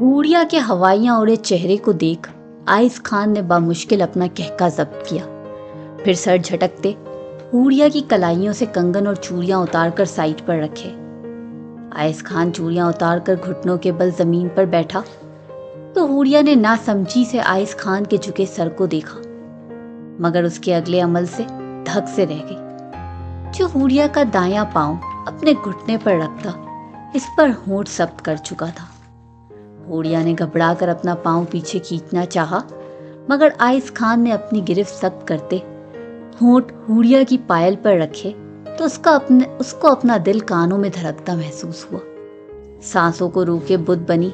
ہوریا کے ہوائیاں اڑے چہرے کو دیکھ آئس خان نے بامشکل اپنا کہکا ضبط کیا. پھر سر جھٹکتے ہوریا کی کلائیوں سے کنگن اور چوڑیاں اتار کر سائڈ پر رکھے. آئس خان چوڑیاں اتار کر گھٹنوں کے بل زمین پر بیٹھا تو ہوریا نے ناسمجھی سے آئس خان کے جھکے سر کو دیکھا، مگر اس کے اگلے عمل سے دھک سے رہ گئی. جو ہوریا کا دایاں پاؤں اپنے گھٹنے پر رکھتا اس پر ہونٹ سبت کر چکا تھا. ہوریا نے گھبرا کر اپنا پاؤں پیچھے کھینچنا چاہا، مگر آئس خان نے اپنی گرفت سخت کرتے ہونٹ ہوریا کی پائل پر رکھے تو اس کو اپنا دل کانوں میں دھڑکتا محسوس ہوا. سانسوں کو روکے بت بنی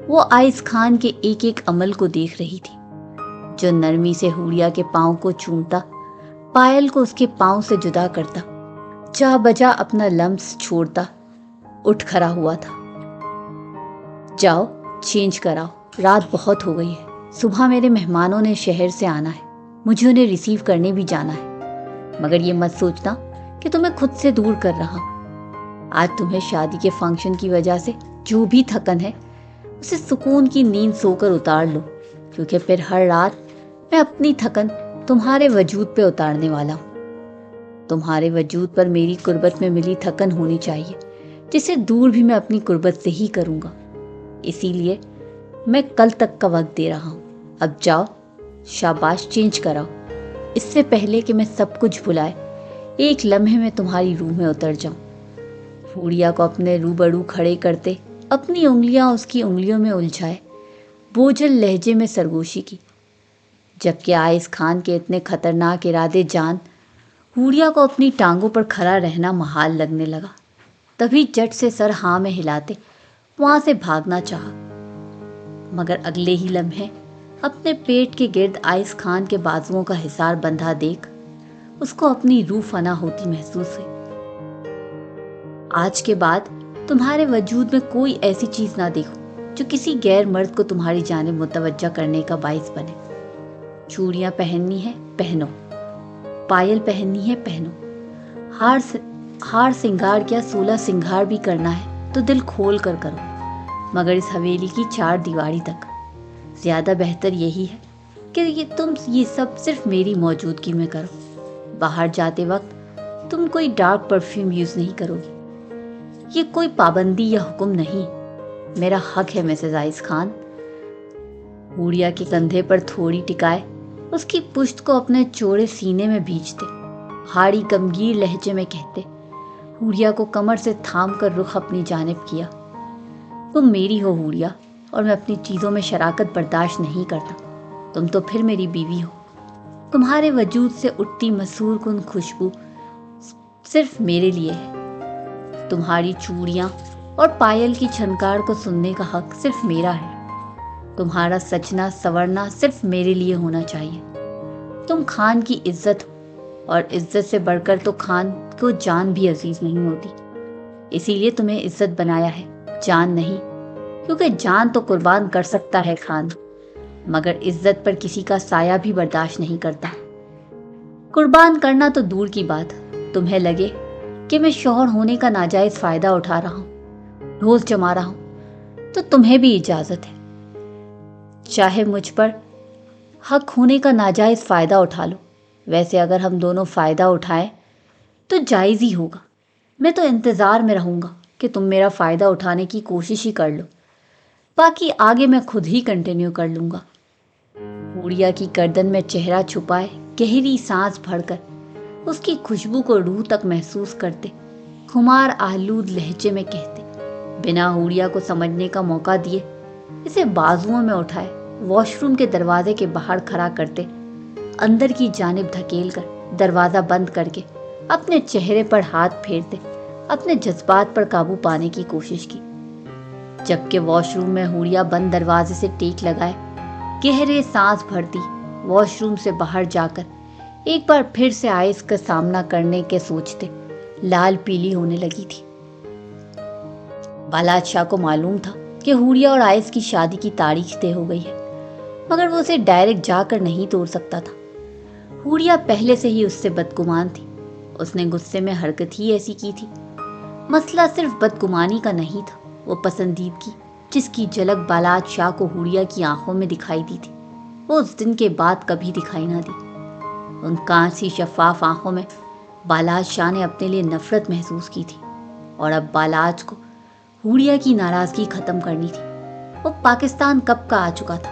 وہ آئس خان کے ایک ایک عمل کو دیکھ رہی تھی. جو نرمی سے ہوریا کے پاؤں کو چومتا، پائل کو اس کے پاؤں سے جدا کرتا، جا بجا اپنا لمس چھوڑتا اٹھ کھڑا ہوا تھا. جاؤ چینج کراؤ، رات بہت ہو گئی ہے. صبح میرے مہمانوں نے شہر سے آنا ہے، مجھے انہیں ریسیو کرنے بھی جانا ہے. مگر یہ مت سوچنا کہ تمہیں خود سے دور کر رہا. آج تمہیں شادی کے فنکشن کی وجہ سے جو بھی تھکن ہے اسے سکون کی نیند سو کر اتار لو، کیونکہ پھر ہر رات میں اپنی تھکن تمہارے وجود پہ اتارنے والا ہوں. تمہارے وجود پر میری قربت میں ملی تھکن ہونی چاہیے، جسے دور بھی میں اپنی قربت سے ہی کروں گا. اسی لیے میں کل تک کا وقت دے رہا ہوں. اب جاؤ، شاباش، چینج کراؤ، اس سے پہلے کہ میں سب کچھ بھلائے ایک لمحے میں تمہاری روح میں اتر جاؤں. ہوریا کو اپنے روبرو کھڑے کرتے اپنی انگلیاں اس کی انگلیوں میں الجھائے بوجھل لہجے میں سرگوشی کی. جبکہ آئس خان کے اتنے خطرناک ارادے جان ہوریا کو اپنی ٹانگوں پر کھڑا رہنا محال لگنے لگا. تبھی جٹ سے سر ہاں میں ہلاتے وہاں سے بھاگنا چاہا، مگر اگلے ہی لمحے اپنے پیٹ کے گرد آئس خان کے بازوؤں کا حصار بندھا دیکھ اس کو اپنی روح فنا ہوتی محسوس ہوئی. آج کے بعد تمہارے وجود میں کوئی ایسی چیز نہ دیکھو جو کسی غیر مرد کو تمہاری جانب متوجہ کرنے کا باعث بنے. چوڑیاں پہننی ہے پہنو، پائل پہننی ہے پہنو، ہار سنگار کیا 16 سنگار بھی کرنا ہے تو دل کھول کر کرو، مگر اس حویلی کی 4 دیواری تک. زیادہ بہتر یہی ہے کہ تم یہ سب صرف میری موجودگی میں کرو. باہر جاتے وقت تم کوئی ڈارک پرفیوم یوز نہیں کرو گی. یہ کوئی پابندی یا حکم نہیں، میرا حق ہے مسز آئس خان. ہوریا کے کندھے پر تھوڑی ٹکائے اس کی پشت کو اپنے چوڑے سینے میں بھیجتے ہاڑی غمگیر لہجے میں کہتے، ہوریا کو کمر سے تھام کر رخ اپنی جانب کیا. تم میری ہو ہوریا، اور میں اپنی چیزوں میں شراکت برداشت نہیں کرتا. تم تو پھر میری بیوی ہو. تمہارے وجود سے اٹھتی مسحور کن خوشبو صرف میرے لیے ہے. تمہاری چوڑیاں اور پائل کی چھنکار کو سننے کا حق صرف میرا ہے. تمہارا سجنا سورنا صرف میرے لیے ہونا چاہیے. تم خان کی عزت ہو، اور عزت سے بڑھ کر تو خان کو جان بھی عزیز نہیں ہوتی. اسی لیے تمہیں عزت بنایا ہے، جان نہیں، کیونکہ جان تو قربان کر سکتا ہے خان، مگر عزت پر کسی کا سایہ بھی برداشت نہیں کرتا. قربان کرنا تو دور کی بات، تمہیں لگے کہ میں شوہر ہونے کا ناجائز فائدہ اٹھا رہا ہوں، ڈھول جما رہا ہوں، تو تمہیں بھی اجازت ہے. چاہے مجھ پر حق ہونے کا ناجائز فائدہ اٹھا لو. ویسے اگر ہم دونوں فائدہ اٹھائیں تو جائز ہی ہوگا. میں تو انتظار میں رہوں گا کہ تم میرا فائدہ اٹھانے کی کوشش ہی کر لو، باقی آگے میں خود ہی کنٹینیو کر لوں گا. ہوریا کی گردن میں چہرہ چھپائے گہری سانس بھر کر اس کی خوشبو کو روح تک محسوس کرتے خمار آلود لہجے میں کہتے، بنا ہوریا کو سمجھنے کا موقع دیے اسے بازوؤں میں اٹھائے واش روم کے دروازے کے باہر کھڑا کرتے اندر کی جانب دھکیل کر دروازہ بند کر کے اپنے چہرے پر ہاتھ پھیرتے اپنے جذبات پر قابو پانے کی کوشش کی. جبکہ واش روم میں ہوریا بند دروازے سے ٹیک لگائے گہرے سانس بھرتی واش روم سے باہر جا کر ایک بار پھر سے آئس کا سامنا کرنے کے سوچتے لال پیلی ہونے لگی تھی. بالات شاہ کو معلوم تھا کہ ہوریا اور آئس کی شادی کی تاریخ طے ہو گئی ہے، مگر وہ اسے ڈائریکٹ جا کر نہیں توڑ سکتا تھا. ہوریا پہلے سے ہی اس سے بدگمان تھی، اس نے غصے میں حرکت ہی ایسی کی تھی. مسئلہ صرف بدگمانی کا نہیں تھا، وہ پسندیدگی जिसकी झलक बालाज शाह को हुड़िया की आंखों में दिखाई दी थी, वो उस दिन के बाद कभी दिखाई ना दी। उन कांच सी शफाफ आंखों में बालाज शाह ने अपने लिए नफरत महसूस की थी और अब बालाज को हुड़िया की नाराजगी खत्म करनी थी। वो पाकिस्तान कब का आ चुका था,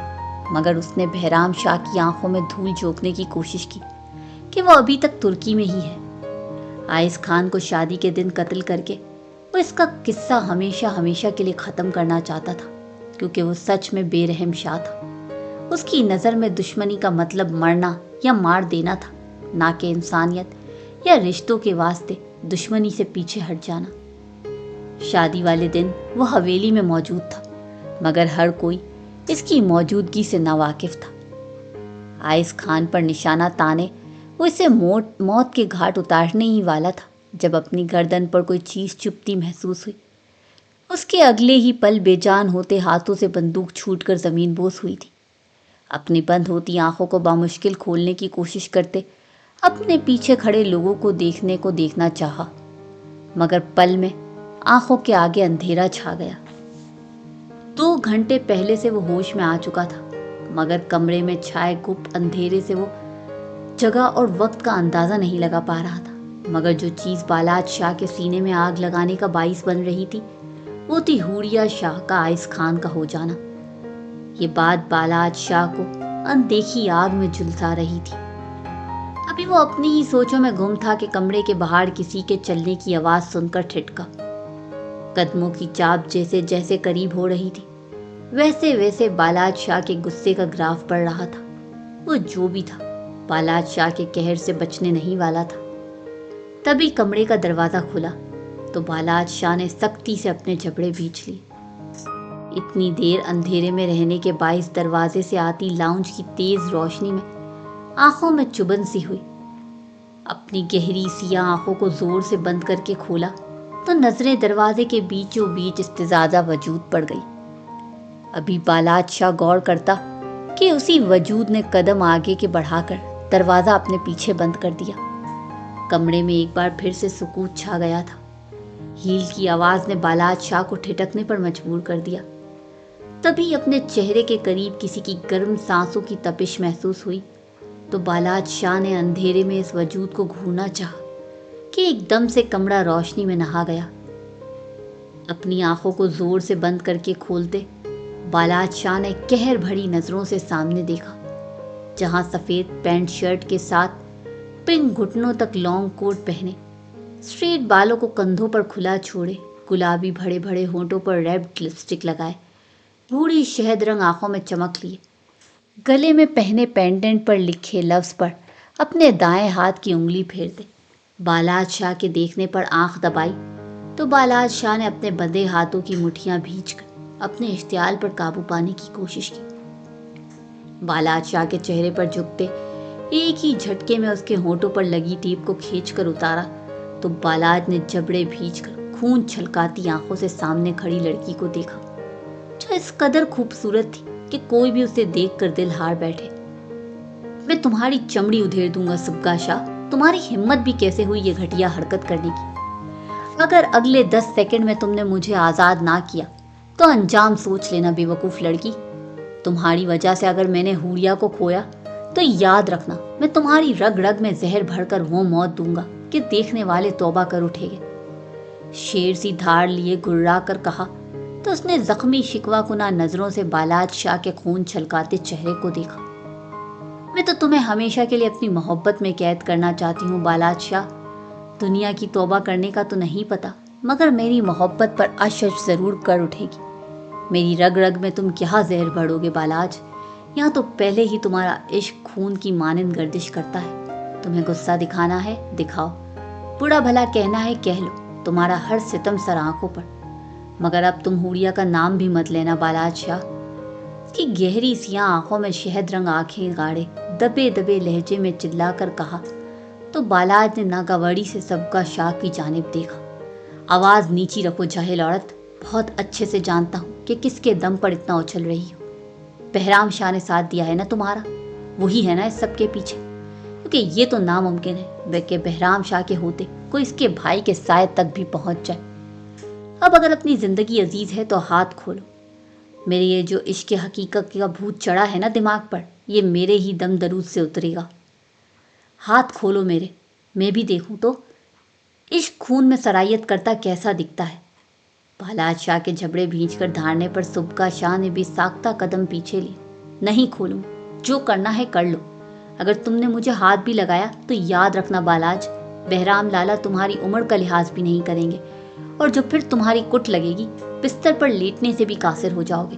मगर उसने बहराम शाह की आंखों में धूल झोंकने की कोशिश की कि वो अभी तक तुर्की में ही है। आइस खान को शादी के दिन कत्ल करके वो इसका किस्सा हमेशा हमेशा के लिए ख़त्म करना चाहता था, क्योंकि वो सच में बेरहम शाह था। उसकी नज़र में दुश्मनी का मतलब मरना या मार देना था, ना कि इंसानियत या रिश्तों के वास्ते दुश्मनी से पीछे हट जाना। शादी वाले दिन वो हवेली में मौजूद था, मगर हर कोई इसकी मौजूदगी से नावाकिफ था। आइस खान पर निशाना ताने वो इसे मौत के घाट उतारने ही वाला था जब अपनी गर्दन पर कोई चीज़ चुभती महसूस हुई। उसके अगले ही पल बेजान होते हाथों से बंदूक छूटकर ज़मीन बोस हुई थी। अपनी बंद होती आंखों को बामुश्किल खोलने की कोशिश करते अपने पीछे खड़े लोगों को देखना चाहा, मगर पल में आंखों के आगे अंधेरा छा गया। 2 घंटे पहले से वो होश में आ चुका था, मगर कमरे में छाए गुप्त अंधेरे से वो जगह और वक्त का अंदाज़ा नहीं लगा पा रहा था। मगर जो चीज़ बालाज शाह के सीने में आग लगाने का बाइस बन रही थी, वो थी हुड़िया शाह का आइस खान का हो जाना। ये बात बालाज शाह को अनदेखी आग में झुलसा रही थी। अभी वो अपनी ही सोचों में गुम था कि कमरे के बाहर किसी के चलने की आवाज़ सुनकर ठिठका। कदमों की चाप जैसे जैसे करीब हो रही थी, वैसे वैसे बालाज शाह के गुस्से का ग्राफ बढ़ रहा था। वो जो भी था, बालाज शाह के कहर से बचने नहीं वाला था। तभी कमरे का दरवाज़ा खुला तो बालाज शाह ने सख्ती से अपने जबड़े भींच लिए। इतनी देर अंधेरे में रहने के बाइस दरवाजे से आती लाउंज की तेज रोशनी में आंखों में चुभन सी हुई। अपनी गहरी सियाह आंखों को जोर से बंद करके खोला तो नजरें दरवाजे के बीचों बीच इस्तिज़ाज़ा वजूद पड़ गई। अभी बालाज शाह गौर करता कि उसी वजूद ने कदम आगे के बढ़ाकर दरवाज़ा अपने पीछे बंद कर दिया। कमरे में एक बार फिर से सुकूत छा गया था। हील की आवाज़ ने बालाज शाह को ठिठकने पर मजबूर कर दिया। तभी अपने चेहरे के करीब किसी की गर्म सांसों की तपिश महसूस हुई तो बालाज शाह ने अंधेरे में इस वजूद को घूरना चाहा कि एकदम से कमरा रोशनी में नहा गया। अपनी आंखों को जोर से बंद करके खोलते बालाज शाह ने कहर भरी नजरों से सामने देखा, जहां सफेद पैंट शर्ट के साथ पिंक घुटनों तक लॉन्ग कोट पहने, स्ट्रेट बालों को कंधों पर खुला छोड़े, गुलाबी भड़े भड़े होंठों पर रेड लिपस्टिक लगाए, बूढ़ी शहद रंग आंखों में चमक लिए, गले में पहने पेंडेंट पर लिखे लफ्ज पर अपने दाएं हाथ की उंगली फेरते बालाज शाह के देखने पर आंख दबाई तो बालाज शाह ने अपने बंधे हाथों की मुट्ठियां भींचकर अपने इश्तियाल पर काबू पाने की कोशिश की। बालाज शाह के चेहरे पर झुकते एक ही झटके में उसके होंठों पर लगी टीप को खींचकर उतारा तो बालाज ने जबड़े भींचकर खून छलकाती आंखों से सामने खड़ी लड़की को देखा, जो इस कदर खूबसूरत थी कि कोई भी उसे देखकर दिल हार बैठे। मैं तुम्हारी चमड़ी उधेड़ दूंगा सुबगा शाह, तुम्हारी हिम्मत भी कैसे हुई ये घटिया हरकत करने की। अगर अगले 10 सेकंड में तुमने मुझे आज़ाद ना किया तो अंजाम सोच लेना बेवकूफ़ लड़की। तुम्हारी वजह से अगर मैंने हुड़िया को खोया तो याद रखना मैं तुम्हारी रग रग में जहर भरकर वो मौत दूंगा कि देखने वाले तौबा कर उठेंगे। शेर सी धार लिए गुर्रा कर कहा तो उसने जख्मी शिकवा कुना नजरों से बालाज शाह के खून छलकाते चेहरे को देखा। मैं तो तुम्हें हमेशा के लिए अपनी मोहब्बत में कैद करना चाहती हूँ बालाज शाह। दुनिया की तौबा करने का तो नहीं पता, मगर मेरी मोहब्बत पर अशश जरूर कर उठेगी। मेरी रग रग में तुम क्या जहर भरोगे बालाज। यहाँ तो पहले ही तुम्हारा इश्क खून की मानंद गर्दिश करता है। तुम्हें गुस्सा दिखाना है दिखाओ, बुरा भला कहना है कह लो, तुम्हारा हर सितम सर आंखों पर। मगर अब तुम हुड़िया का नाम भी मत लेना बालाज शाह। उसकी गहरी सियाह आंखों में शहद रंग आंखें गाड़े दबे दबे लहजे में चिल्लाकर कहा तो बालाज ने नागवाड़ी से सबका शाह की जानिब देखा। आवाज़ नीची रखो जाहिल औरत, बहुत अच्छे से जानता हूँ कि किसके दम पर इतना उछल रही हो। बहराम शाह ने साथ दिया है ना तुम्हारा, वही है ना इस सब के पीछे, क्योंकि ये तो नामुमकिन है वे कि बहराम शाह के होते कोई इसके भाई के साय तक भी पहुंच जाए। अब अगर अपनी जिंदगी अजीज है तो हाथ खोलो, मेरे ये जो इश्क हकीकत का भूत चढ़ा है ना दिमाग पर, ये मेरे ही दम दरूद से उतरेगा। हाथ खोलो मेरे, मैं भी देखूं तो इश्क खून में सरायत करता कैसा दिखता है। पहलाज शाह के झबड़े भींचकर धारने पर सुबका शाह ने भी साख्ता कदम पीछे लिए। नहीं खोलूं, जो करना है कर लो। अगर तुमने मुझे हाथ भी लगाया तो याद रखना बालाज, बहराम लाला तुम्हारी उम्र का लिहाज भी नहीं करेंगे, और जो फिर तुम्हारी कुट लगेगी बिस्तर पर लेटने से भी कासिर हो जाओगे।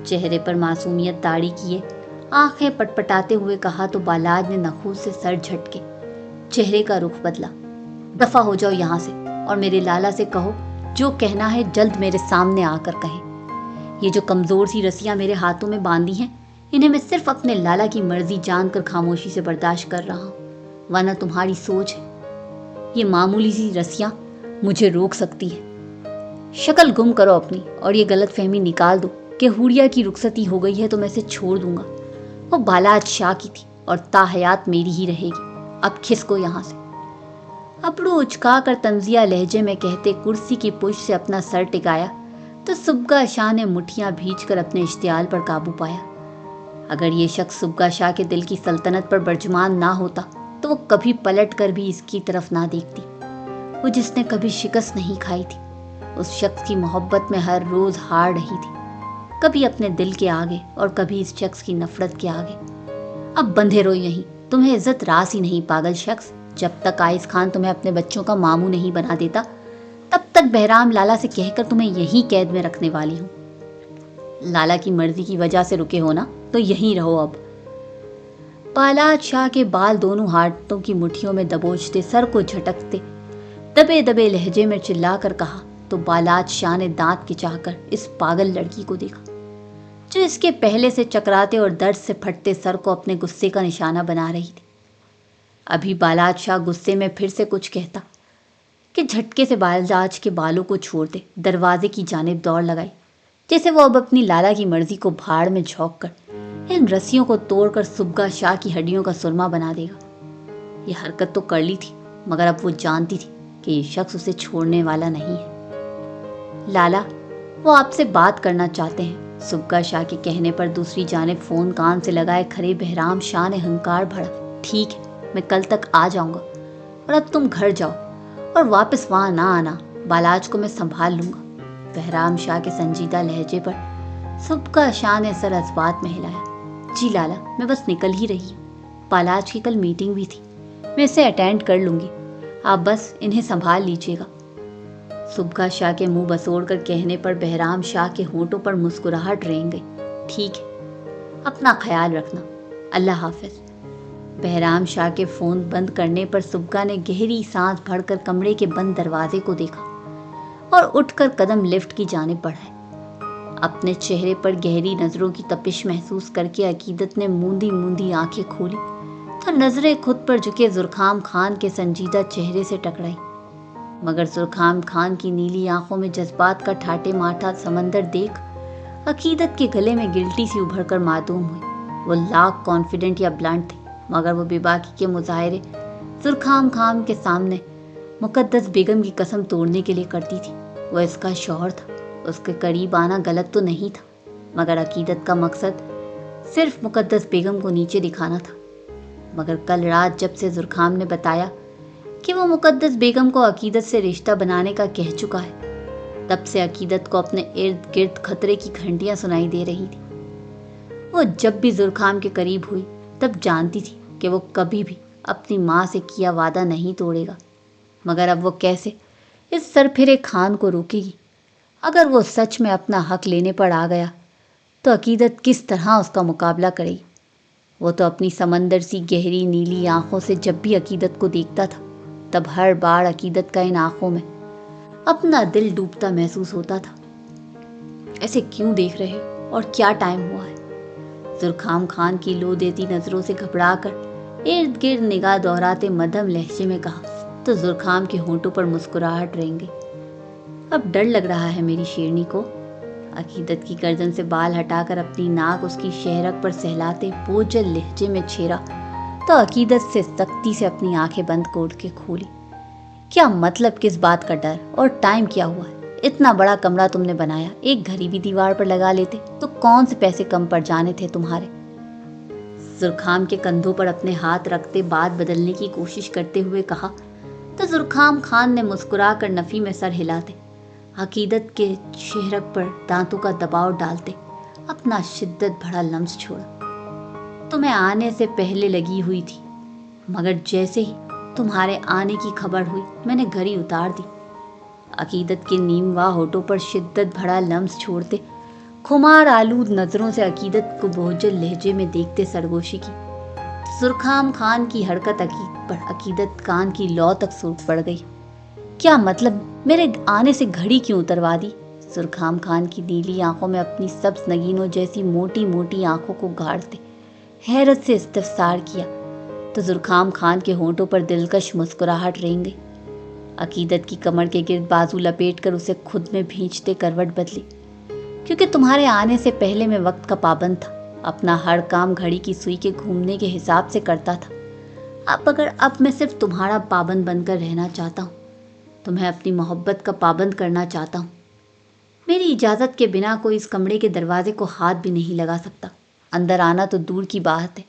चेहरे पर मासूमियत दाढ़ी किए, आंखें पटपटाते हुए कहा तो बालाज ने नखून से सर झटके, चेहरे का रुख बदला। दफा हो जाओ यहाँ से, और मेरे लाला से कहो जो कहना है जल्द मेरे सामने आकर कहे। ये जो कमजोर सी रस्सियां मेरे हाथों में बांधी हैं, इन्हें मैं सिर्फ अपने लाला की मर्जी जानकर खामोशी से बर्दाश्त कर रहा हूँ, वरना तुम्हारी सोच है ये मामूली सी रस्सियां मुझे रोक सकती है। शक्ल गुम करो अपनी और ये गलत फहमी निकाल दो कि हुरिया की रुखसती हो गई है तो मैं इसे छोड़ दूंगा। वो बालाज शाह की थी और ताहयात मेरी ही रहेगी। अब खिसको यहाँ से। अपड़ू उचका कर तंजिया लहजे में कहते कुर्सी की पुश से अपना सर टिकाया तो सुबगा शाह ने मुठ्ठियां भींचकर अपने इश्तियाल पर काबू पाया। अगर ये शख्स सुबगा शाह के दिल की सल्तनत पर बर्जुमान ना होता तो वो कभी पलट कर भी इसकी तरफ ना देखती। वो जिसने कभी शिकस्त नहीं खाई थी, उस शख्स की मोहब्बत में हर रोज हार रही थी, कभी अपने दिल के आगे और कभी इस शख्स की नफरत के आगे। अब बंधे रहो यहीं, तुम्हें इज्जत रास ही नहीं पागल शख्स। जब तक आइस खान तुम्हें अपने बच्चों का मामू नहीं बना देता तब तक बहराम लाला से कहकर तुम्हें यहीं कैद में रखने वाली हूँ। लाला की मर्जी की वजह से रुके हो ना, तो यहीं रहो अब। बालाज शाह के बाल दोनों हाथों की मुट्ठियों में दबोचते, सर को झटकते, दबे दबे लहजे में चिल्लाकर कहा तो बालाज शाह ने दांत खिंचाकर इस पागल लड़की को देखा जो इसके पहले से चकराते और दर्द से फटते सर को अपने गुस्से का निशाना बना रही थी। अभी बालाज शाह गुस्से में फिर से कुछ कहता कि झटके से बालाज के बालों को छोड़ दे दरवाजे की जानिब दौड़ लगाई, जैसे वो अब अपनी लाला की मर्जी को भाड़ में झोंक कर इन रस्सियों को तोड़कर सुबगा शाह की हड्डियों का सुरमा बना देगा। ये हरकत तो कर ली थी, मगर अब वो जानती थी कि ये शख्स उसे छोड़ने वाला नहीं है। लाला, वो आपसे बात करना चाहते हैं। सुबगा शाह के कहने पर दूसरी जानिब फोन कान से लगाए खड़े बहराम शाह ने हंकार भरा। ठीक है, मैं कल तक आ जाऊंगा, और अब तुम घर जाओ और वापस वहां ना आना। बालाज को मैं संभाल लूंगा। बहराम शाह के संजीदा लहजे पर सुबगा शाह ने सर अस्बात में हिलाया। जी लाला, मैं बस निकल ही रही हूँ। बालाज की कल मीटिंग भी थी, मैं इसे अटेंड कर लूंगी। आप बस इन्हें संभाल लीजिएगा। सुबगा शाह के मुंह बसोड़ कर कहने पर बहराम शाह के होंठों पर मुस्कुराहट रेंग गई। ठीक है, अपना ख्याल रखना, अल्लाह हाफिज। बहराम शाह के फोन बंद करने पर सुबगा ने गहरी सांस भरकर कमरे के बंद दरवाजे को देखा और उठकर कदम लिफ्ट की जानिब बढ़ाए। अपने चेहरे पर गहरी नजरों की तपिश महसूस करके अकीदत ने मूंदी मूंदी आंखें खोली तो नजरें खुद पर झुके जुरखाम खान के संजीदा चेहरे से टकराई, मगर जुरखाम खान की नीली आंखों में जज्बात का ठाटे माठा समंदर देख अकीदत के गले में गिल्टी सी उभर कर मासूम हुई। वो लाख कॉन्फिडेंट या ब्लंट थे, मगर वो बेबाकी के मुजाहरे जुरखाम खान के सामने मुकद्दस बेगम की कसम तोड़ने के लिए करती थी। वो इसका शौहर था, उसके करीब आना गलत तो नहीं था, मगर अकीदत का मकसद सिर्फ मुकद्दस बेगम को नीचे दिखाना था। मगर कल रात जब से जुरखाम ने बताया कि वो मुकद्दस बेगम को अकीदत से रिश्ता बनाने का कह चुका है, तब से अकीदत को अपने इर्द गिर्द खतरे की घंटियां सुनाई दे रही थी। वो जब भी जुरखाम के करीब हुई तब जानती थी कि वो कभी भी अपनी माँ से किया वादा नहीं तोड़ेगा, मगर अब वो कैसे इस सरफिरे खान को रोकेगी? अगर वो सच में अपना हक लेने पर आ गया तो अकीदत किस तरह उसका मुकाबला करेगी? वो तो अपनी समंदर सी गहरी नीली आंखों से जब भी अकीदत को देखता था तब हर बार अकीदत का इन आंखों में अपना दिल डूबता महसूस होता था। ऐसे क्यों देख रहे हो और क्या टाइम हुआ है? जुरखाम खान की लो देती नजरों से घबराकर इर्द गिर्द निगाह दोहराते मध्यम लहजे में कहा तो जुरखाम के होंठों पर मुस्कुराहट रेंग गई। अब डर लग रहा है मेरी शेरनी को। अकीदत की गर्दन से बाल हटाकर अपनी नाक उसकी शहरक पर सहलाते बोझल लहजे में छेड़ा तो अकीदत से सख्ती से अपनी आंखें बंद कोट के खोली। क्या मतलब, किस बात का डर, और टाइम क्या हुआ है? इतना बड़ा कमरा तुमने बनाया, एक घड़ी भी दीवार पर लगा लेते तो कौन से पैसे कम पड़ जाने थे तुम्हारे। जुरखाम के कंधों पर अपने हाथ रखते बात बदलने की कोशिश करते हुए कहा तो जुरखाम खान ने मुस्कुराकर नफी में सर हिलाते, अकीदत के चेहरे पर दांतों का दबाव डालते अपना शिद्दत भरा लम्स छोड़ा। तुम्हें आने से पहले लगी हुई थी, मगर जैसे ही तुम्हारे आने की खबर हुई मैंने घड़ी उतार दी। अकीदत के नीमवा होठों पर शिद्दत भरा लम्स छोड़ते खुमार आलूद नजरों से अकीदत को बोझल लहजे में देखते सरगोशी की। जुरखाम खान की हरकत अकीदत कान की लौ तक सूख पड़ गई। क्या मतलब, मेरे आने से घड़ी क्यों उतरवा दी? जुरखाम खान की नीली आंखों में अपनी सब्ज नगीनों जैसी मोटी मोटी आंखों को गाड़ते हैरत से इस्तफसार किया तो जुरखाम खान के होंठों पर दिलकश मुस्कुराहट रेंग गई। अकीदत की कमर के गिर्द बाजू लपेटकर उसे खुद में भींचते करवट बदली, क्योंकि तुम्हारे आने से पहले मैं वक्त का पाबंद था, अपना हर काम घड़ी की सुई के घूमने के हिसाब से करता था। अब मैं सिर्फ तुम्हारा पाबंद बनकर रहना चाहता हूँ, तुम्हें अपनी मोहब्बत का पाबंद करना चाहता हूँ। मेरी इजाज़त के बिना कोई इस कमरे के दरवाजे को हाथ भी नहीं लगा सकता, अंदर आना तो दूर की बात है।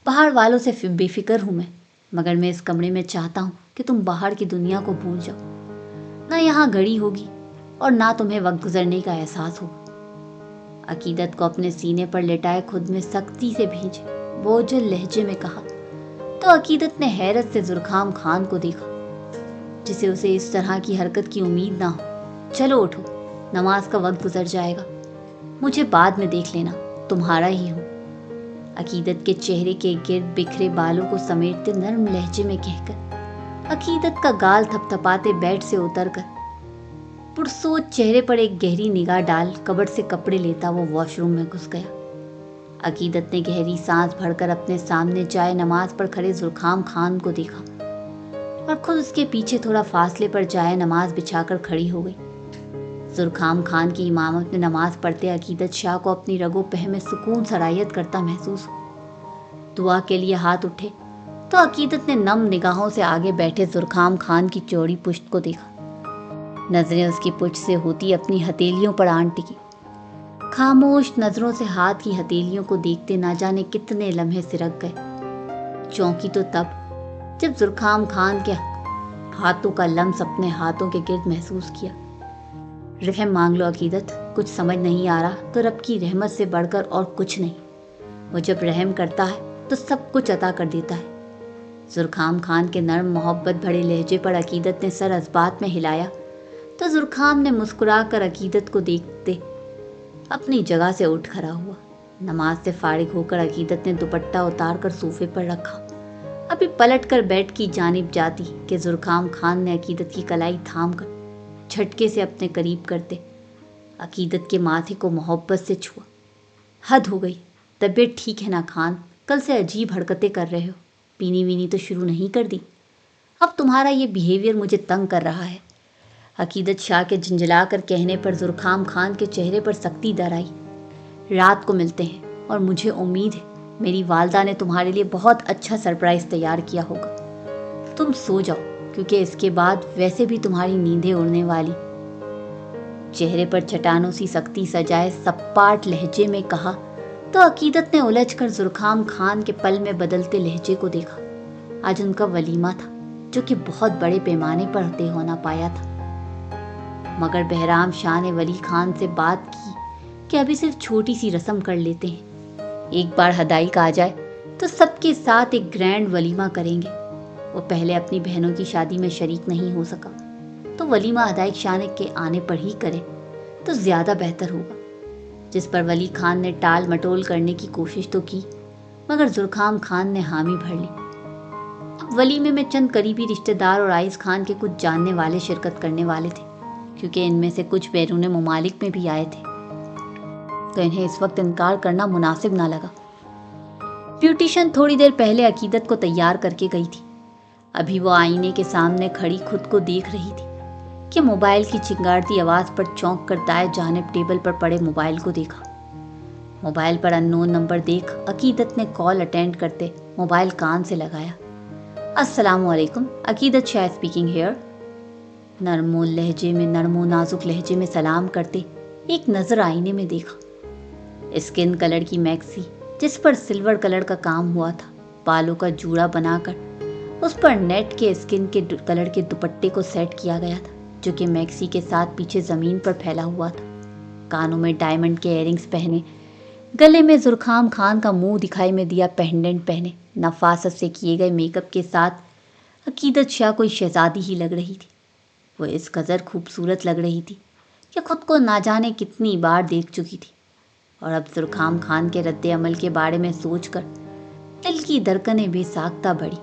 बाहर वालों से बेफिक्र हूँ मैं, मगर मैं इस कमरे में चाहता हूँ कि तुम बाहर की दुनिया को भूल जाओ। ना यहाँ घड़ी होगी और ना तुम्हें वक्त गुजरने का एहसास होगा। अकीदत को अपने सीने पर लेटाए खुद में सख्ती से भींचे बोझल लहजे में कहा तो अकीदत ने हैरत से जुरखाम खान को देखा, जिसे उसे इस तरह की हरकत की उम्मीद ना हो। चलो उठो, नमाज का वक्त गुजर जाएगा, मुझे बाद में देख लेना, तुम्हारा ही हूँ। अकीदत के चेहरे के गिर्द बिखरे बालों को समेटते नर्म लहजे में कहकर अकीदत का गाल थपथपाते बेड से उतरकर पुरसोच चेहरे पर एक गहरी निगाह डाल कबर्ड से कपड़े लेता वो वॉशरूम में घुस गया। अकीदत ने गहरी सांस भरकर अपने सामने जाए नमाज पर खड़े जुरखाम खान को देखा और खुद उसके पीछे थोड़ा फासले पर जाए नमाज बिछाकर खड़ी हो गई। जुरखाम खान की इमामत में नमाज पढ़ते अकीदत शाह को अपनी रगो पह में सुकून सरायत करता महसूस हो। दुआ के लिए हाथ उठे तो अकीदत ने नम निगाहों से आगे बैठे जुरखाम खान की चौड़ी पुश्त को देखा। नजरें उसकी पुश्त से होती अपनी हथेलियों पर आन टिकी। खामोश नजरों से हाथ की हथेलियों को देखते ना जाने कितने लम्हे सिरक गए। चौंकी तो तब जब जुरखाम खान के हाथों का लम्स अपने हाथों के गिर्द महसूस किया। रहम मांग लो अकीदत, कुछ समझ नहीं आ रहा तो रब की रहमत से बढ़कर और कुछ नहीं। वो जब रहम करता है तो सब कुछ अता कर देता है। जुरखाम खान के नर्म मोहब्बत भरे लहजे पर अकीदत ने सर अस्बात में हिलाया तो जुरखाम ने मुस्कुराकर अकीदत को देखते अपनी जगह से उठ खड़ा हुआ। नमाज से फारिग होकर अकीदत ने दुपट्टा उतार कर सोफे पर रखा। अभी पलट कर बेड की जानिब जाती कि जुरखाम खान ने अकीदत की कलाई थाम कर झटके से अपने करीब करते अकीदत के माथे को मोहब्बत से छुआ। हद हो गई, तबीयत ठीक है ना खान? कल से अजीब हरकतें कर रहे हो, पीनी वीनी तो शुरू नहीं कर दी? अब तुम्हारा ये बिहेवियर मुझे तंग कर रहा है। अकीदत शाह के झंझला कर कहने पर जुरखाम खान के चेहरे पर सख्ती दर आई। रात को मिलते हैं और मुझे उम्मीद है मेरी वालदा ने तुम्हारे लिए बहुत अच्छा सरप्राइज तैयार किया होगा। तुम सो जाओ, क्योंकि इसके बाद वैसे भी तुम्हारी नींदें उड़ने वाली। चेहरे पर चट्टानों सी सख्ती सजाए सपाट लहजे में कहा तो अकीदत ने उलझकर जुरखाम खान के पल में बदलते लहजे को देखा। आज उनका वलीमा था, जो कि बहुत बड़े पैमाने पर तय होना पाया था, मगर बहराम शाह ने वली खान से बात की कि अभी सिर्फ छोटी सी रस्म कर लेते हैं, एक बार हदाई आ जाए तो सबके साथ एक ग्रैंड वलीमा करेंगे। वो पहले अपनी बहनों की शादी में शरीक नहीं हो सका, तो वलीमा हदायक शाह के आने पर ही करे तो ज़्यादा बेहतर होगा। जिस पर वली खान ने टाल मटोल करने की कोशिश तो की, मगर जुरखाम खान ने हामी भर ली। अब वलीमे में चंद करीबी रिश्तेदार और आइस खान के कुछ जानने वाले शिरकत करने वाले थे, क्योंकि इनमें से कुछ बैरून ममालिक में भी आए थे, तो इन्हें इस वक्त इनकार करना मुनासिब ना लगा। ब्यूटिशियन थोड़ी देर पहले अकीदत को तैयार करके गई थी। अभी वो आईने के सामने खड़ी खुद को देख रही थी कि मोबाइल की चिंगारती आवाज़ पर चौंक कर दाएं जानिब टेबल पर पड़े मोबाइल को देखा। मोबाइल पर अननोन नंबर देख अकीदत ने कॉल अटेंड करते मोबाइल कान से लगाया। अस्सलामुअलैकुम, अकीदत शाह स्पीकिंग हियर। नरमो नाजुक लहजे में सलाम करते एक नज़र आईने में देखा। स्किन कलर की मैक्सी जिस पर सिल्वर कलर का काम हुआ था, बालों का जूड़ा बनाकर उस पर नेट के स्किन के कलर के दुपट्टे को सेट किया गया था, जो कि मैक्सी के साथ पीछे ज़मीन पर फैला हुआ था। कानों में डायमंड के इयररिंग्स पहने, गले में जुरखाम खान का मुंह दिखाई में दिया पेंडेंट पहने, नफासत से किए गए मेकअप के साथ अकीदत शाह कोई शहजादी ही लग रही थी। वो इस कदर खूबसूरत लग रही थी कि खुद को ना जाने कितनी बार देख चुकी थी, और अब जुरखाम खान के रद्द अमल के बारे में सोचकर दिल की धड़कनें बेसाख्ता बढ़ी।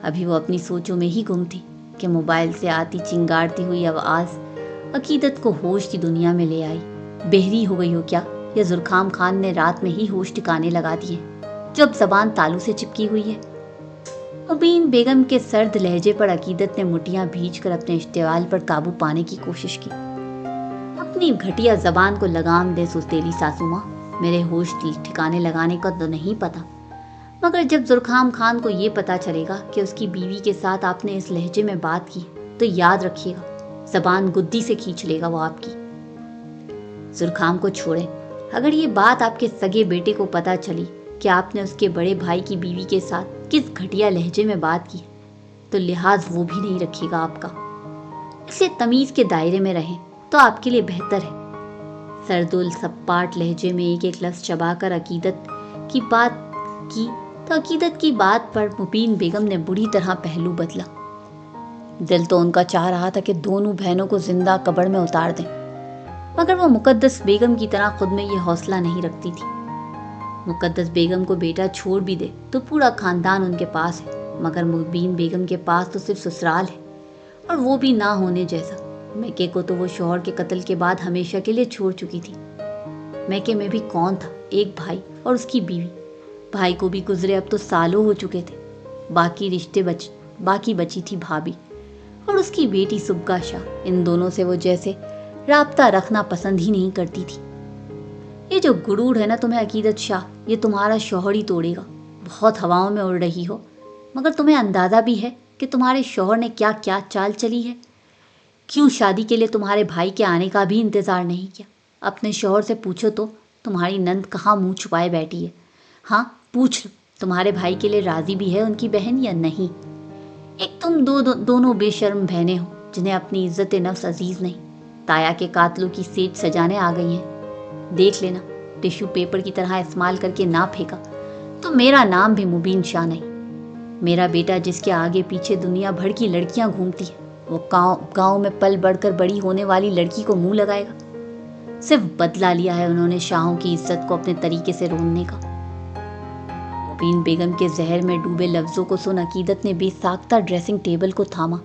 अभी वो अपनी सोचों में ही गुम थी कि मोबाइल से आती चिंगारती हुई आवाज़ अकीदत को होश की दुनिया में ले आई। बहरी हो गई हो क्या, या जुरखाम खान ने रात में ही होश ठिकाने लगा दिए, जो अब जबान तालू से चिपकी हुई है। मुबीन बेगम के सर्द लहजे पर अकीदत ने मुठियां भींचकर अपने इश्तियाल पर काबू पाने की कोशिश की। अपनी घटिया जबान को लगाम दे सुस्तेली सासू माँ, मेरे होश ठिकाने लगाने का तो नहीं पता, मगर जब जुरखाम खान को ये पता चलेगा कि उसकी बीवी के साथ आपने इस लहजे में बात की, तो याद रखिएगा जबान गुद्दी से खींच लेगा वो आपकी। जुरखाम को छोड़े, अगर ये बात आपके सगे बेटे को पता चली कि आपने उसके बड़े भाई की बीवी के साथ किस घटिया लहजे में बात की, तो लिहाज वो भी नहीं रखेगा आपका। इसलिए तमीज के दायरे में रहें तो आपके लिए बेहतर है। सरदुल सपाट लहजे में एक एक लफ्ज चबाकर अकीदत की बात की, तो अकीदत की बात पर मुबीन बेगम ने बुरी तरह पहलू बदला। दिल तो उनका चाह रहा था कि दोनों बहनों को जिंदा कब्र में उतार दें, मगर वो मुकद्दस बेगम की तरह खुद में ये हौसला नहीं रखती थी। मुकद्दस बेगम को बेटा छोड़ भी दे तो पूरा खानदान उनके पास है, मगर मुबीन बेगम के पास तो सिर्फ ससुराल है, और वो भी ना होने जैसा। मैके को तो वो शौहर के कत्ल के बाद हमेशा के लिए छोड़ चुकी थी। मैके में भी कौन था, एक भाई और उसकी बीवी। भाई को भी गुजरे अब तो सालों हो चुके थे। बाकी बची थी भाभी और उसकी बेटी सुबगा शाह। इन दोनों से वो जैसे राब्ता रखना पसंद ही नहीं करती थी। ये जो गुरूर है ना तुम्हें अकीदत शाह, ये तुम्हारा शौहर ही तोड़ेगा। बहुत हवाओं में उड़ रही हो, मगर तुम्हें अंदाजा भी है कि तुम्हारे शौहर ने क्या क्या चाल चली है। क्यों शादी के लिए तुम्हारे भाई के आने का भी इंतजार नहीं किया? अपने शौहर से पूछो तो तुम्हारी नंद कहाँ मुंह छुपाए बैठी है। हाँ, पूछ लो तुम्हारे भाई के लिए राजी भी है उनकी बहन या नहीं। एक तुम दोनों बेशर्म बहनें हो जिन्हें अपनी इज्जत नफ्स अजीज नहीं। ताया के कातलों की सेज सजाने आ गई हैं। देख लेना, टिश्यू पेपर की तरह इस्तेमाल करके ना फेंका तो मेरा नाम भी मुबीन शाह नहीं। मेरा बेटा जिसके आगे पीछे दुनिया भर की लड़कियां घूमती है, वो गांव में पल बढ़कर बड़ी होने वाली लड़की को मुंह लगाएगा। सिर्फ बदला लिया है उन्होंने शाहों की इज्जत को अपने तरीके से रोनने का। मुबीन बेगम के जहर में डूबे लफ्जों को सुन अकीदत ने बेसाख्ता ड्रेसिंग टेबल को थामा।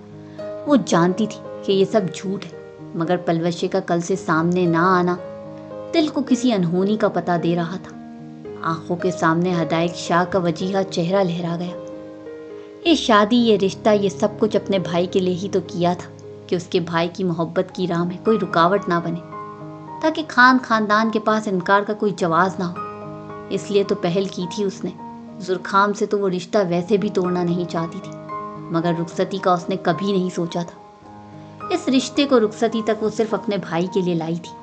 वो जानती थी कि ये सब झूठ है, मगर पलवशे का कल से सामने ना आना दिल को किसी अनहोनी का पता दे रहा था। आंखों के सामने हदायक शाह का वजीहा चेहरा लहरा गया। ये शादी, ये रिश्ता, ये सब कुछ अपने भाई के लिए ही तो किया था कि उसके भाई की मोहब्बत की राह में कोई रुकावट ना बने, ताकि खानदान के पास इनकार का कोई जवाब ना हो। इसलिए तो पहल की थी उसने। जुरखाम से तो वो रिश्ता वैसे भी तोड़ना नहीं चाहती थी, मगर रुखसती का उसने कभी नहीं सोचा था। इस रिश्ते को रुखसती तक वो सिर्फ अपने भाई के लिए लाई थी।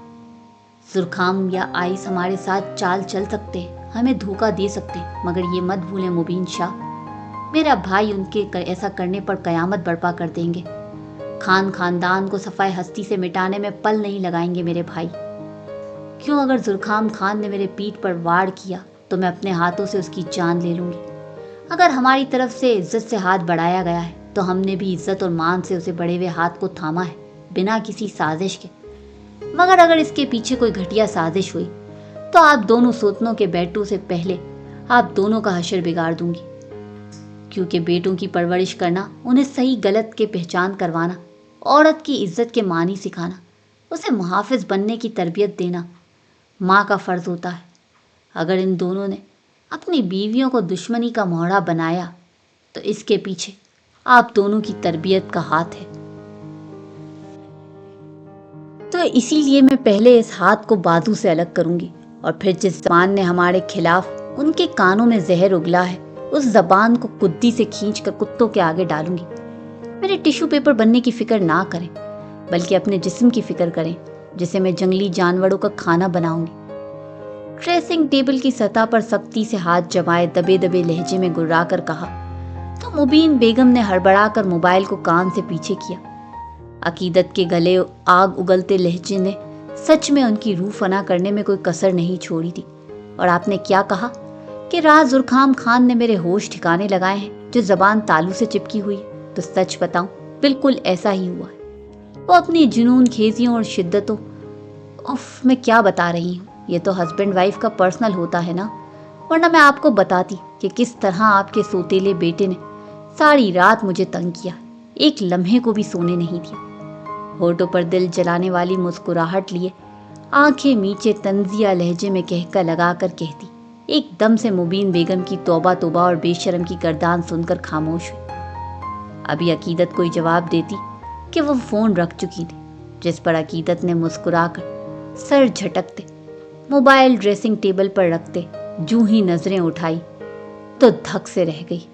जुरखाम या आइस हमारे साथ चाल चल सकते हैं, हमें धोखा दे सकते हैं, मगर ये मत भूलें मुबीन शाह, मेरा भाई उनके ऐसा करने पर कयामत बर्पा कर देंगे। खानदान को सफाई हस्ती से मिटाने में पल नहीं लगाएंगे मेरे भाई। क्यों, अगर जुरखाम खान ने मेरे पीठ पर वार किया तो मैं अपने हाथों से उसकी जान ले लूंगी। अगर हमारी तरफ से इज्जत से हाथ बढ़ाया गया है तो हमने भी इज्जत और मान से उसे बढ़े हुए हाथ को थामा है, बिना किसी साजिश के। मगर अगर इसके पीछे कोई घटिया साजिश हुई तो आप दोनों सोतनों के बेटों से पहले आप दोनों का हशर बिगाड़ दूंगी। क्योंकि बेटों की परवरिश करना, उन्हें सही गलत के पहचान करवाना, औरत की इज्जत के मानी सिखाना, उसे मुहाफिज बनने की तरबियत देना माँ का फ़र्ज़ होता है। अगर इन दोनों ने अपनी बीवियों को दुश्मनी का मोहरा बनाया तो इसके पीछे आप दोनों की तरबियत का हाथ है। तो इसीलिए मैं पहले इस हाथ को बाजू से अलग करूंगी, और फिर जिस ज़बान ने हमारे खिलाफ उनके कानों में जहर उगला है, उस ज़बान को कुद्दी से खींचकर कुत्तों के आगे डालूंगी। मेरे टिश्यू पेपर बनने की फिक्र ना करें, बल्कि अपने जिस्म की फिक्र करें जिसे मैं जंगली जानवरों का खाना बनाऊंगी। ड्रेसिंग टेबल की सतह पर सख्ती से हाथ जमाए दबे दबे लहजे में गुर्रा कर कहा तो मुबीन बेगम ने हड़बड़ाकर मोबाइल को कान से पीछे किया। अकीदत के गले आग उगलते लहजे ने सच में उनकी रूह फना करने में कोई कसर नहीं छोड़ी थी। और आपने क्या कहा कि राज जुरखाम खान ने मेरे होश ठिकाने लगाए हैं जो जबान तालू से चिपकी हुई है? तो सच बताऊं, बिल्कुल ऐसा ही हुआ है। वो अपनी जुनून खेजियों और शिद्दतों, उफ मैं क्या बता रही हूँ, ये तो हस्बैंड वाइफ का पर्सनल होता है ना, वरना मैं आपको बताती कि किस तरह आपके सोतेले बेटे ने सारी रात मुझे तंग किया, एक लम्हे को भी सोने नहीं दिया। होठों पर दिल जलाने वाली मुस्कुराहट लिए आंखें मीचे तंजिया लहजे में कहका लगाकर कहती। एकदम से मुबीन बेगम की तौबा तौबा और बेशरम की गर्दान सुनकर खामोश हुई। अभी अकीदत कोई जवाब देती कि वो फोन रख चुकी थी, जिस पर अकीदत ने मुस्कुराकर सर झटकते मोबाइल ड्रेसिंग टेबल पर रखते जूं ही नजरें उठाई तो धक से रह गई।